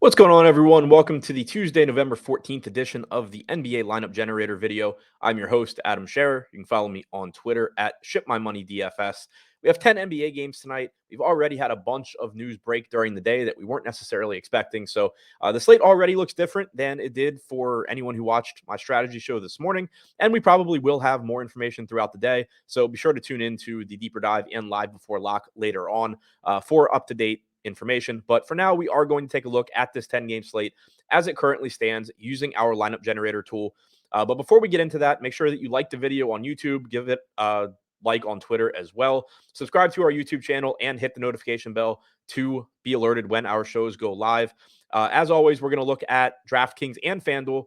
What's going on, everyone? Welcome to the Tuesday, November 14th edition of the NBA Lineup Generator video. I'm your host, Adam Scherer. You can follow me on Twitter at ShipMyMoneyDFS. We have 10 NBA games tonight. We've already had a bunch of news break during the day that we weren't necessarily expecting. So the slate already looks different than it did for anyone who watched my strategy show this morning. And we probably will have more information throughout the day. So be sure to tune into the deeper dive and live before lock later on for up-to-date information. But for now, we are going to take a look at this 10-game slate as it currently stands using our lineup generator tool. But before we get into that, make sure that you like the video on YouTube, give it a like on Twitter as well. Subscribe to our YouTube channel and hit the notification bell to be alerted when our shows go live. As always, we're going to look at DraftKings and FanDuel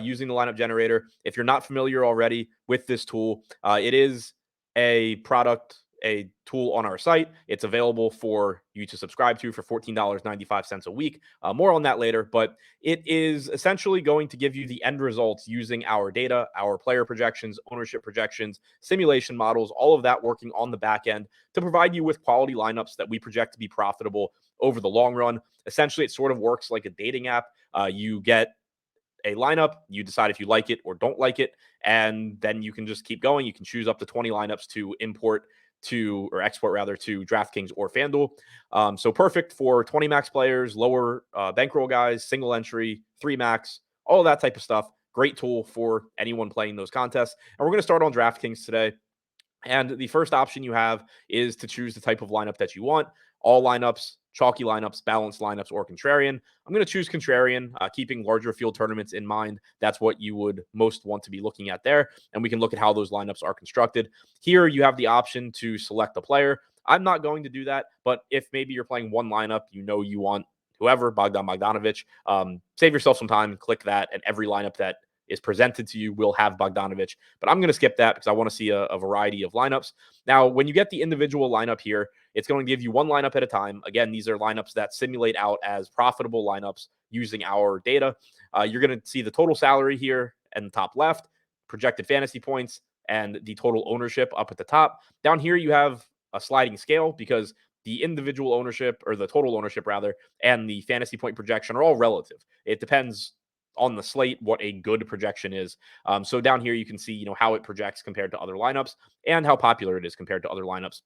using the lineup generator. If you're not familiar already with this tool, it is a tool on our site. It's available for you to subscribe to for $14.95 a week. More on that later, but it is essentially going to give you the end results using our data, our player projections, ownership projections, simulation models, all of that working on the back end to provide you with quality lineups that we project to be profitable over the long run. Essentially, it sort of works like a dating app. You get a lineup, you decide if you like it or don't like it, and then you can just keep going. You can choose up to 20 lineups to export to DraftKings or FanDuel. So perfect for 20 max players, lower bankroll guys, single entry, 3 max, all of that type of stuff. Great tool for anyone playing those contests. And we're going to start on DraftKings today. And the first option you have is to choose the type of lineup that you want. All lineups, chalky lineups, balanced lineups, or contrarian. I'm going to choose contrarian, keeping larger field tournaments in mind. That's what you would most want to be looking at there. And we can look at how those lineups are constructed. Here, you have the option to select a player. I'm not going to do that, but if maybe you're playing one lineup, you want whoever, Bogdanovic, save yourself some time, click that, and every lineup that is presented to you will have Bogdanovic. But I'm going to skip that because I want to see a variety of lineups. Now, when you get the individual lineup here, it's going to give you one lineup at a time. Again, these are lineups that simulate out as profitable lineups using our data. You're going to see the total salary here in the top left, projected fantasy points, and the total ownership up at the top. Down here, you have a sliding scale because the individual ownership, or the total ownership rather, and the fantasy point projection are all relative. It depends on the slate what a good projection is. So down here you can see how it projects compared to other lineups and how popular it is compared to other lineups.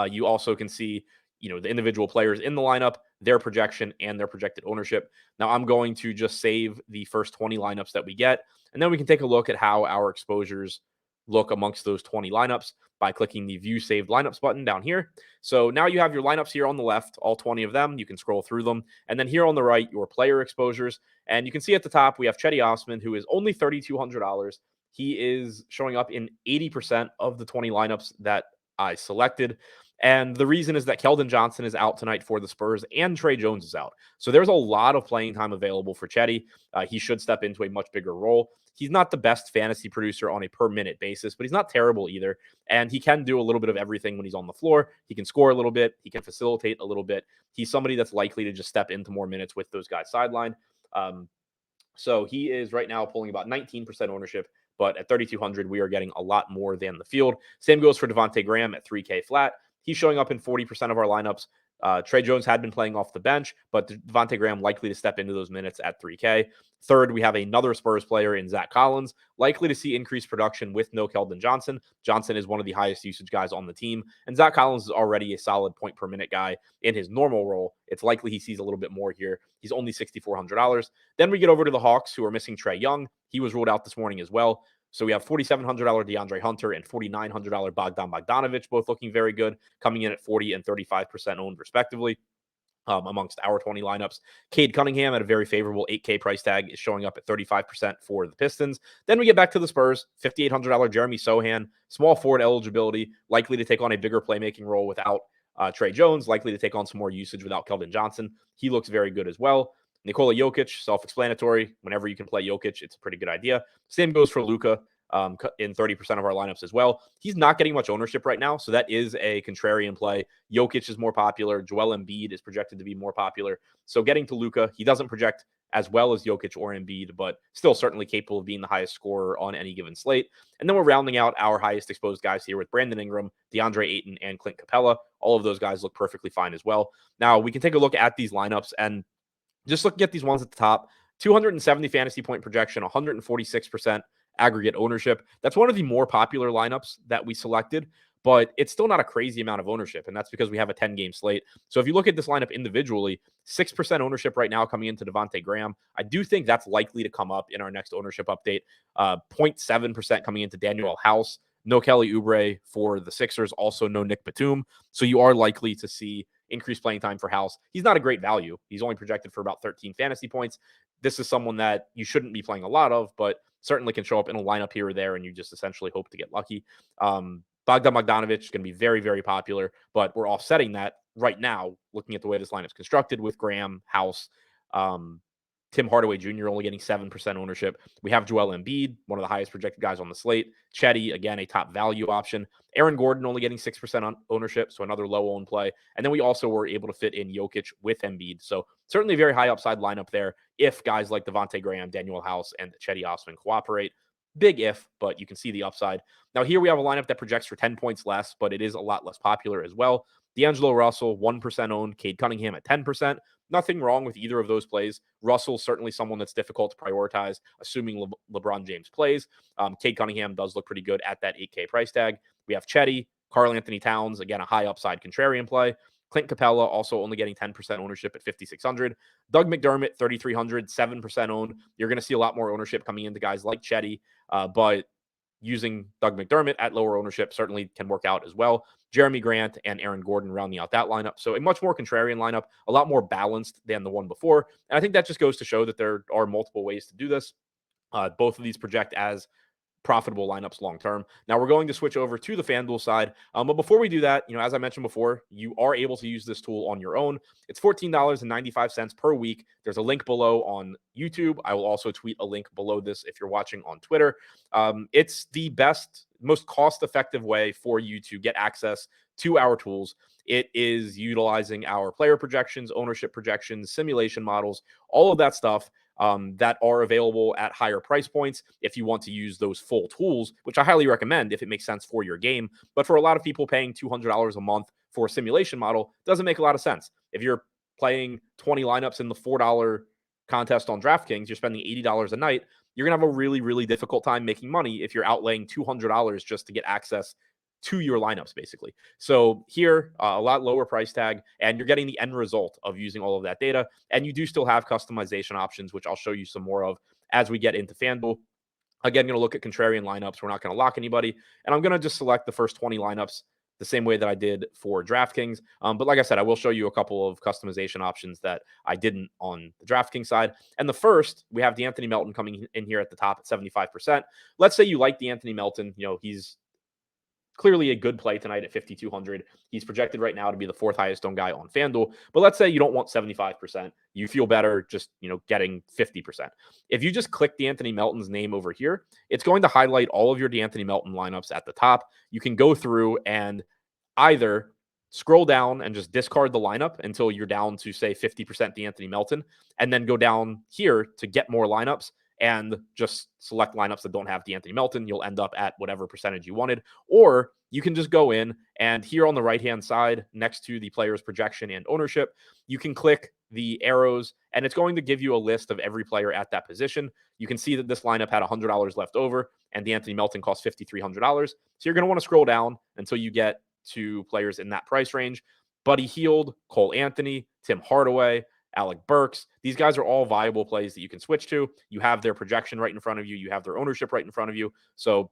You also can see the individual players in the lineup, their projection, and their projected ownership. Now I'm going to just save the first 20 lineups that we get, and then we can take a look at how our exposures look amongst those 20 lineups by clicking the View Saved Lineups button down here. So now you have your lineups here on the left, all 20 of them. You can scroll through them. And then here on the right, your player exposures. And you can see at the top, we have Cedi Osman, who is only $3,200. He is showing up in 80% of the 20 lineups that I selected. And the reason is that Keldon Johnson is out tonight for the Spurs and Tre Jones is out. So there's a lot of playing time available for Cedi. He should step into a much bigger role. He's not the best fantasy producer on a per minute basis, but he's not terrible either. And he can do a little bit of everything when he's on the floor. He can score a little bit. He can facilitate a little bit. He's somebody that's likely to just step into more minutes with those guys sidelined. So he is right now pulling about 19% ownership, but at 3,200, we are getting a lot more than the field. Same goes for Devontae Graham at 3K flat. He's showing up in 40% of our lineups. Tre Jones had been playing off the bench, but Devontae Graham likely to step into those minutes at 3K. Third, we have another Spurs player in Zach Collins, likely to see increased production with no Keldon Johnson. Johnson is one of the highest usage guys on the team, and Zach Collins is already a solid point per minute guy in his normal role. It's likely he sees a little bit more here. He's only $6,400. Then we get over to the Hawks, who are missing Trae Young. He was ruled out this morning as well. So we have $4,700 DeAndre Hunter and $4,900 Bogdanovic, both looking very good, coming in at 40 and 35% owned respectively. Amongst our 20 lineups. Cade Cunningham at a very favorable 8K price tag is showing up at 35% for the Pistons. Then we get back to the Spurs, $5,800 Jeremy Sohan, small forward eligibility, likely to take on a bigger playmaking role without Tre Jones, likely to take on some more usage without Keldon Johnson. He looks very good as well. Nikola Jokic, self-explanatory. Whenever you can play Jokic, it's a pretty good idea. Same goes for Luka. In 30% of our lineups as well. He's not getting much ownership right now, so that is a contrarian play. Jokic is more popular. Joel Embiid is projected to be more popular. So getting to Luka, he doesn't project as well as Jokic or Embiid, but still certainly capable of being the highest scorer on any given slate. And then we're rounding out our highest exposed guys here with Brandon Ingram, DeAndre Ayton, and Clint Capella. All of those guys look perfectly fine as well. Now, we can take a look at these lineups, and Just looking at these ones at the top, 270 fantasy point projection, 146% aggregate ownership. That's one of the more popular lineups that we selected, but it's still not a crazy amount of ownership. And that's because we have a 10-game slate. So if you look at this lineup individually, 6% ownership right now coming into Devontae Graham. I do think that's likely to come up in our next ownership update. 0.7% coming into Daniel House. No Kelly Oubre for the Sixers. Also no Nick Batum. So you are likely to see increased playing time for House. He's not a great value. He's only projected for about 13 fantasy points. This is someone that you shouldn't be playing a lot of, but certainly can show up in a lineup here or there, and you just essentially hope to get lucky. Bogdan Bogdanovic is going to be very, very popular, but we're offsetting that right now, looking at the way this line is constructed with Graham, House, Tim Hardaway Jr. only getting 7% ownership. We have Joel Embiid, one of the highest projected guys on the slate. Chetty, again, a top value option. Aaron Gordon only getting 6% on ownership, so another low-owned play. And then we also were able to fit in Jokic with Embiid. So certainly a very high upside lineup there if guys like Devontae Graham, Daniel House, and Chetty Osman cooperate. Big if, but you can see the upside. Now here we have a lineup that projects for 10 points less, but it is a lot less popular as well. D'Angelo Russell, 1% owned. Cade Cunningham at 10%. Nothing wrong with either of those plays. Russell's certainly someone that's difficult to prioritize, assuming LeBron James plays. Cade Cunningham does look pretty good at that 8K price tag. We have Chetty, Karl Anthony Towns, again, a high upside contrarian play. Clint Capella also only getting 10% ownership at 5,600. Doug McDermott, 3,300, 7% owned. You're going to see a lot more ownership coming into guys like Chetty, but using Doug McDermott at lower ownership certainly can work out as well. Jeremy Grant and Aaron Gordon rounding out that lineup. So a much more contrarian lineup, a lot more balanced than the one before. And I think that just goes to show that there are multiple ways to do this. Both of these project as profitable lineups long term. Now we're going to switch over to the FanDuel side. But before we do that, as I mentioned before, you are able to use this tool on your own. It's $14.95 per week. There's a link below on YouTube. I will also tweet a link below this if you're watching on Twitter. It's the best, most cost-effective way for you to get access to our tools. It is utilizing our player projections, ownership projections, simulation models, all of that stuff that are available at higher price points if you want to use those full tools, which I highly recommend if it makes sense for your game. But for a lot of people, paying $200 a month for a simulation model doesn't make a lot of sense. If you're playing 20 lineups in the $4 contest on DraftKings, you're spending $80 a night, you're going to have a really, really difficult time making money if you're outlaying $200 just to get access to your lineups, basically. So here, a lot lower price tag, and you're getting the end result of using all of that data. And you do still have customization options, which I'll show you some more of as we get into FanDuel. Again, going to look at contrarian lineups. We're not going to lock anybody. And I'm going to just select the first 20 lineups the same way that I did for DraftKings. But like I said, I will show you a couple of customization options that I didn't on the DraftKings side. And the first, we have DeAnthony Melton coming in here at the top at 75%. Let's say you like DeAnthony Melton. He's clearly a good play tonight at 5,200. He's projected right now to be the fourth highest owned guy on FanDuel. But let's say you don't want 75%. You feel better just, getting 50%. If you just click DeAnthony Melton's name over here, it's going to highlight all of your DeAnthony Melton lineups at the top. You can go through and either scroll down and just discard the lineup until you're down to, say, 50% DeAnthony Melton, and then go down here to get more lineups and just select lineups that don't have DeAnthony Melton. You'll end up at whatever percentage you wanted. Or you can just go in and here on the right-hand side, next to the player's projection and ownership, you can click the arrows and it's going to give you a list of every player at that position. You can see that this lineup had $100 left over and DeAnthony Melton cost $5,300. So you're going to want to scroll down until you get to players in that price range. Buddy Hield, Cole Anthony, Tim Hardaway, Alec Burks. These guys are all viable plays that you can switch to. You have their projection right in front of you. You have their ownership right in front of you. So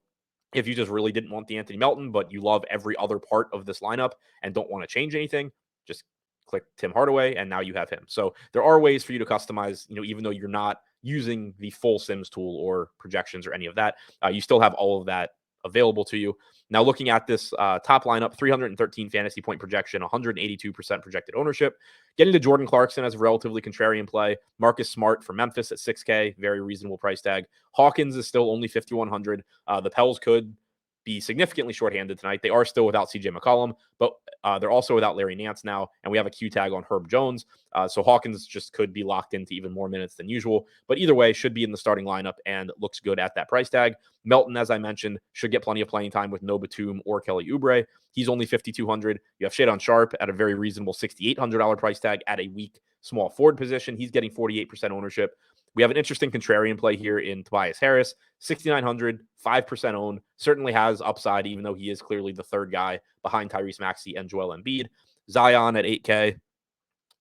if you just really didn't want DeAnthony Melton, but you love every other part of this lineup and don't want to change anything, just click Tim Hardaway and now you have him. So there are ways for you to customize, even though you're not using the full Sims tool or projections or any of that, you still have all of that available to you. Now, looking at this top lineup, 313 fantasy point projection, 182% projected ownership. Getting to Jordan Clarkson as a relatively contrarian play. Marcus Smart for Memphis at 6K, very reasonable price tag. Hawkins is still only 5,100. The Pels could be significantly shorthanded tonight. They are still without CJ McCollum, but they're also without Larry Nance now, and we have a Q tag on Herb Jones. So Hawkins just could be locked into even more minutes than usual. But either way, should be in the starting lineup and looks good at that price tag. Melton, as I mentioned, should get plenty of playing time with no Batum or Kelly Oubre. He's only $5,200. You have Shadon Sharp at a very reasonable $6,800 price tag at a weak small forward position. He's getting 48% ownership. We have an interesting contrarian play here in Tobias Harris, 6,900, 5% owned. Certainly has upside, even though he is clearly the third guy behind Tyrese Maxey and Joel Embiid. Zion at 8K,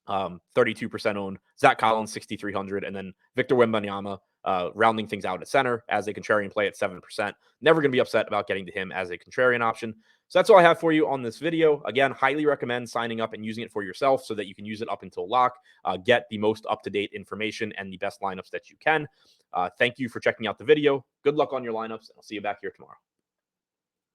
32% owned. Zach Collins, 6,300, and then Victor Wembanyama rounding things out at center as a contrarian play at 7%. Never going to be upset about getting to him as a contrarian option. So that's all I have for you on this video. Again, highly recommend signing up and using it for yourself so that you can use it up until lock, get the most up-to-date information and the best lineups that you can. Thank you for checking out the video. Good luck on your lineups, and I'll see you back here tomorrow.